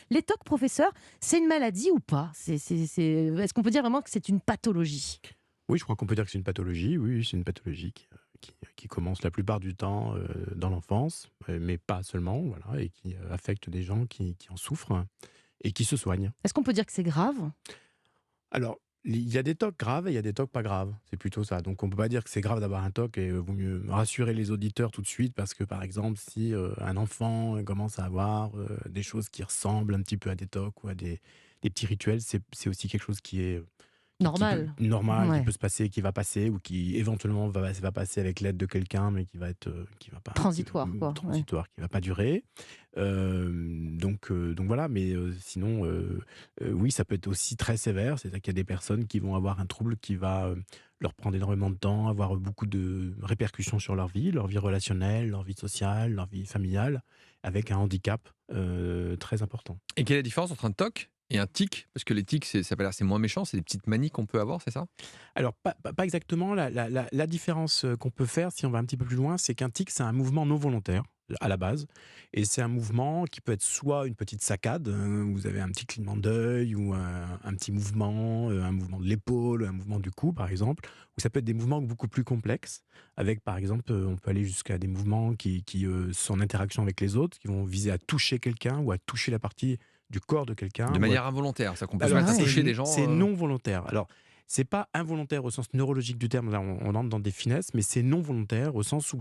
Les TOC, professeur, c'est une maladie ou pas? Est-ce qu'on peut dire vraiment que c'est une pathologie? Oui, je crois qu'on peut dire que c'est une pathologie. Oui, oui, c'est une pathologie qui commence la plupart du temps dans l'enfance, mais pas seulement, voilà, et qui affecte des gens qui en souffrent et qui se soignent. Est-ce qu'on peut dire que c'est grave? Alors, il y a des TOC graves et il y a des TOC pas graves. C'est plutôt ça. Donc, on peut pas dire que c'est grave d'avoir un TOC et vaut mieux rassurer les auditeurs tout de suite parce que, par exemple, si un enfant commence à avoir des choses qui ressemblent un petit peu à des TOC ou à des petits rituels, c'est aussi quelque chose qui peut Normal? normal, qui Ouais. peut se passer, qui va passer ou qui éventuellement va passer avec l'aide de quelqu'un, mais qui va être, qui va pas Transitoire, quoi, ouais. transitoire, qui va pas durer. Donc voilà, mais sinon, oui, ça peut être aussi très sévère. C'est-à-dire qu'il y a des personnes qui vont avoir un trouble qui va, leur prendre énormément de temps, avoir beaucoup de répercussions sur leur vie relationnelle, leur vie sociale, leur vie familiale, avec un handicap, très important. Et quelle est la différence entre un TOC et un tic? Parce que les tics, ça a l'air c'est moins méchant, c'est des petites manies qu'on peut avoir, c'est ça? Alors, pas exactement. La différence qu'on peut faire, si on va un petit peu plus loin, c'est qu'un tic, c'est un mouvement non volontaire à la base. Et c'est un mouvement qui peut être soit une petite saccade, où vous avez un petit clignement d'œil, ou un petit mouvement, un mouvement de l'épaule, un mouvement du cou, par exemple. Ou ça peut être des mouvements beaucoup plus complexes, avec, par exemple, on peut aller jusqu'à des mouvements qui sont en interaction avec les autres, qui vont viser à toucher quelqu'un, ou à toucher la partie du corps de quelqu'un, De ou à manière involontaire, c'est-à-dire qu'on peut se alors Ah mettre à ouais. toucher des c'est gens. non volontaire. Alors, c'est pas involontaire au sens neurologique du terme, là on entre dans des finesses, mais c'est non volontaire au sens où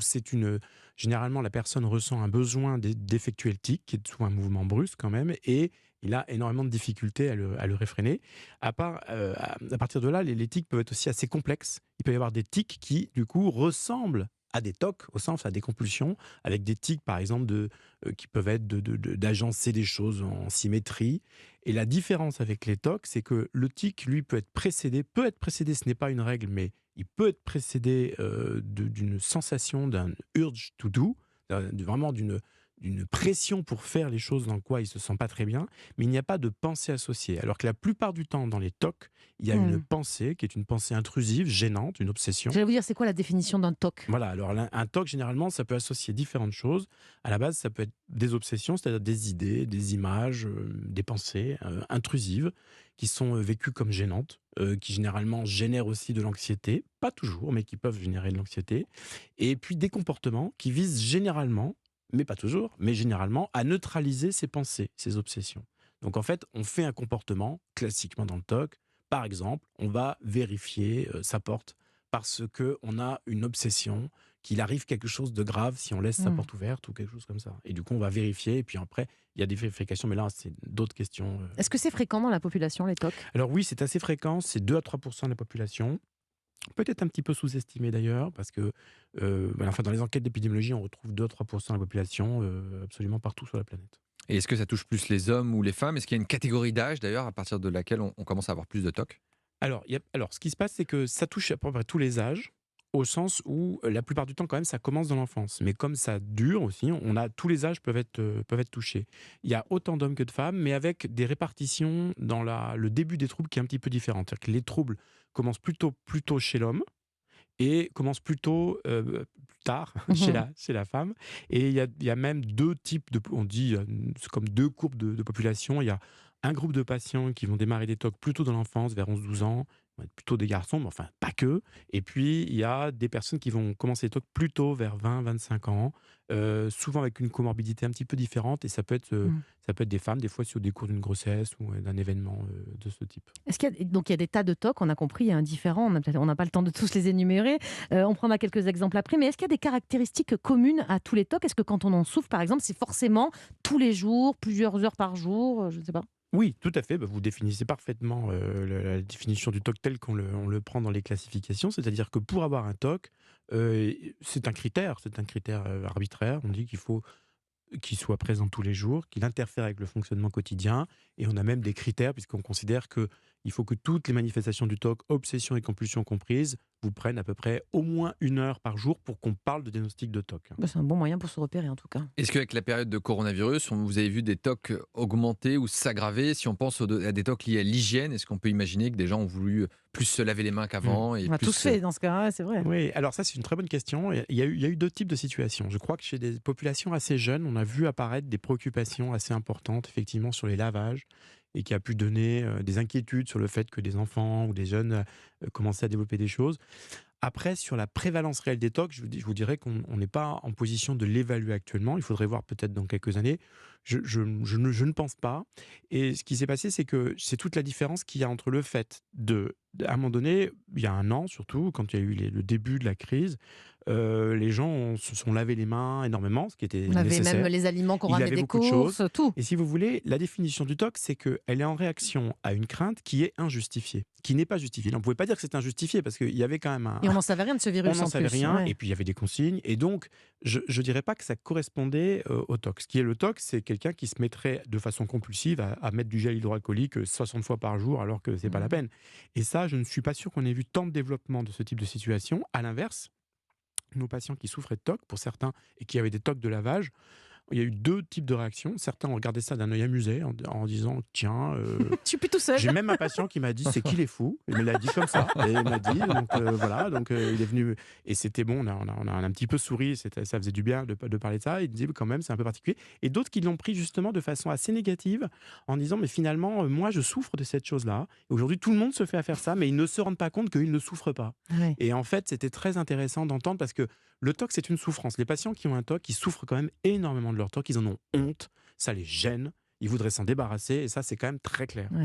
généralement la personne ressent un besoin d'effectuer le tic, qui est souvent un mouvement brusque quand même, et il a énormément de difficultés à le réfréner. À partir de là, les tics peuvent être aussi assez complexes. Il peut y avoir des tics qui, du coup, ressemblent à des TOC, au sens à des compulsions, avec des tics, par exemple, qui peuvent être d'agencer des choses en symétrie. Et la différence avec les TOC, c'est que le tic, lui, peut être précédé, ce n'est pas une règle, mais il peut être précédé d'une sensation, d'un urge to do, vraiment d'une pression pour faire les choses dans quoi il se sent pas très bien, mais il n'y a pas de pensée associée. Alors que la plupart du temps, dans les TOC, il y a une Hmm. pensée qui est une pensée intrusive, gênante, une obsession. J'allais vous dire, c'est quoi la définition d'un TOC? Voilà, alors un TOC, généralement, ça peut associer différentes choses. À la base, ça peut être des obsessions, c'est-à-dire des idées, des images, des pensées intrusives qui sont vécues comme gênantes, qui généralement génèrent aussi de l'anxiété, pas toujours, mais qui peuvent générer de l'anxiété. Et puis des comportements qui visent généralement, mais pas toujours, mais généralement, à neutraliser ces pensées, ces obsessions. Donc en fait, on fait un comportement, classiquement dans le TOC. Par exemple, on va vérifier sa porte parce qu'on a une obsession, qu'il arrive quelque chose de grave si on laisse sa Hmm. porte ouverte ou quelque chose comme ça. Et du coup, on va vérifier, et puis après, il y a des vérifications, mais là, c'est d'autres questions. Est-ce que c'est fréquent dans la population, les TOC? Alors oui, c'est assez fréquent, c'est 2 à 3% de la population. Peut-être un petit peu sous-estimé d'ailleurs, parce que enfin, dans les enquêtes d'épidémiologie, on retrouve 2 à 3% de la population absolument partout sur la planète. Et est-ce que ça touche plus les hommes ou les femmes? Est-ce qu'il y a une catégorie d'âge d'ailleurs à partir de laquelle on commence à avoir plus de TOC? Alors, ce qui se passe, c'est que ça touche à peu près tous les âges, au sens où la plupart du temps, quand même, ça commence dans l'enfance. Mais comme ça dure aussi, tous les âges peuvent être touchés. Il y a autant d'hommes que de femmes, mais avec des répartitions dans le début des troubles qui est un petit peu différente. C'est-à-dire que les troubles commencent plutôt chez l'homme et commencent plutôt plus tard Mhm. chez la femme. Et il y a même deux types on dit, c'est comme deux courbes de population. Il y a un groupe de patients qui vont démarrer des TOC plutôt dans l'enfance, vers 11 12 ans, vont être plutôt des garçons, mais enfin pas que. Et puis il y a des personnes qui vont commencer les TOC plutôt vers 20 25 ans, souvent avec une comorbidité un petit peu différente. Et ça peut être des femmes, des fois sur des cours d'une grossesse ou d'un événement de ce type. Est-ce qu'il y a, donc il y a des tas de TOC, on a compris, il y a un différent, on n'a pas le temps de tous les énumérer, on prendra quelques exemples après, mais est-ce qu'il y a des caractéristiques communes à tous les TOC? Est-ce que quand on en souffre, par exemple, c'est forcément tous les jours, plusieurs heures par jour, je ne sais pas? Oui, tout à fait. Bah, vous définissez parfaitement la définition du TOC tel qu'on le prend dans les classifications. C'est-à-dire que pour avoir un TOC, c'est un critère arbitraire. On dit qu'il faut qu'il soit présent tous les jours, qu'il interfère avec le fonctionnement quotidien. Et on a même des critères, puisqu'on considère qu'il faut que toutes les manifestations du TOC, obsession et compulsion comprises, vous prennent à peu près au moins 1 heure par jour pour qu'on parle de diagnostic de TOC. Bah, c'est un bon moyen pour se repérer en tout cas. Est-ce qu'avec la période de coronavirus, vous avez vu des TOC augmenter ou s'aggraver? Si on pense à des TOC liés à l'hygiène, est-ce qu'on peut imaginer que des gens ont voulu plus se laver les mains qu'avant. Et On a plus, tous fait dans ce cas, ouais, c'est vrai. Oui, alors ça c'est une très bonne question. Il y a eu deux types de situations. Je crois que chez des populations assez jeunes, on a vu apparaître des préoccupations assez importantes, effectivement, sur les lavages, et qui a pu donner des inquiétudes sur le fait que des enfants ou des jeunes commençaient à développer des choses. Après, sur la prévalence réelle des TOC, je vous dirais qu'on n'est pas en position de l'évaluer actuellement. Il faudrait voir peut-être dans quelques années. Je ne pense pas. Et ce qui s'est passé, c'est que c'est toute la différence qu'il y a entre le fait à un moment donné, il y a un an surtout, quand il y a eu le début de la crise, les gens se sont lavé les mains énormément, ce qui était On avait même nécessaire. les aliments qu'on Il ramenait avait des beaucoup de choses. courses, tout. Et si vous voulez, la définition du TOC, c'est qu'elle est en réaction à une crainte qui est injustifiée, qui n'est pas justifiée. On ne pouvait pas dire que c'était injustifié parce qu'il y avait quand même Et on n'en savait rien de ce virus on n'en en savait plus. rien, Ouais. et puis il y avait des consignes. Et donc, je ne dirais pas que ça correspondait au TOC. Ce qui est le TOC, c'est quelqu'un qui se mettrait de façon compulsive à mettre du gel hydroalcoolique 60 fois par jour alors que ce n'est pas la peine. Et ça, je ne suis pas sûr qu'on ait vu tant de développement de ce type de situation. À l'inverse, nos patients qui souffraient de TOC, pour certains, et qui avaient des TOC de lavage, il y a eu deux types de réactions. Certains ont regardé ça d'un œil amusé en disant tiens, Je suis plus tout seul. j'ai même un patient qui m'a dit c'est qu'il est fou. Il me l'a dit comme ça. Et il m'a dit donc voilà, donc il est venu et c'était bon. On a un petit peu souri. Ça faisait du bien de parler de ça. Il disait quand même c'est un peu particulier. Et d'autres qui l'ont pris justement de façon assez négative en disant mais finalement moi je souffre de cette chose-là. Et aujourd'hui tout le monde se fait à faire ça, mais ils ne se rendent pas compte qu'ils ne souffrent pas. Ouais. Et en fait c'était très intéressant d'entendre parce que le TOC c'est une souffrance. Les patients qui ont un TOC, ils souffrent quand même énormément de leur TOC. Ils en ont honte. Ça les gêne. Ils voudraient s'en débarrasser. Et ça c'est quand même très clair. Ouais.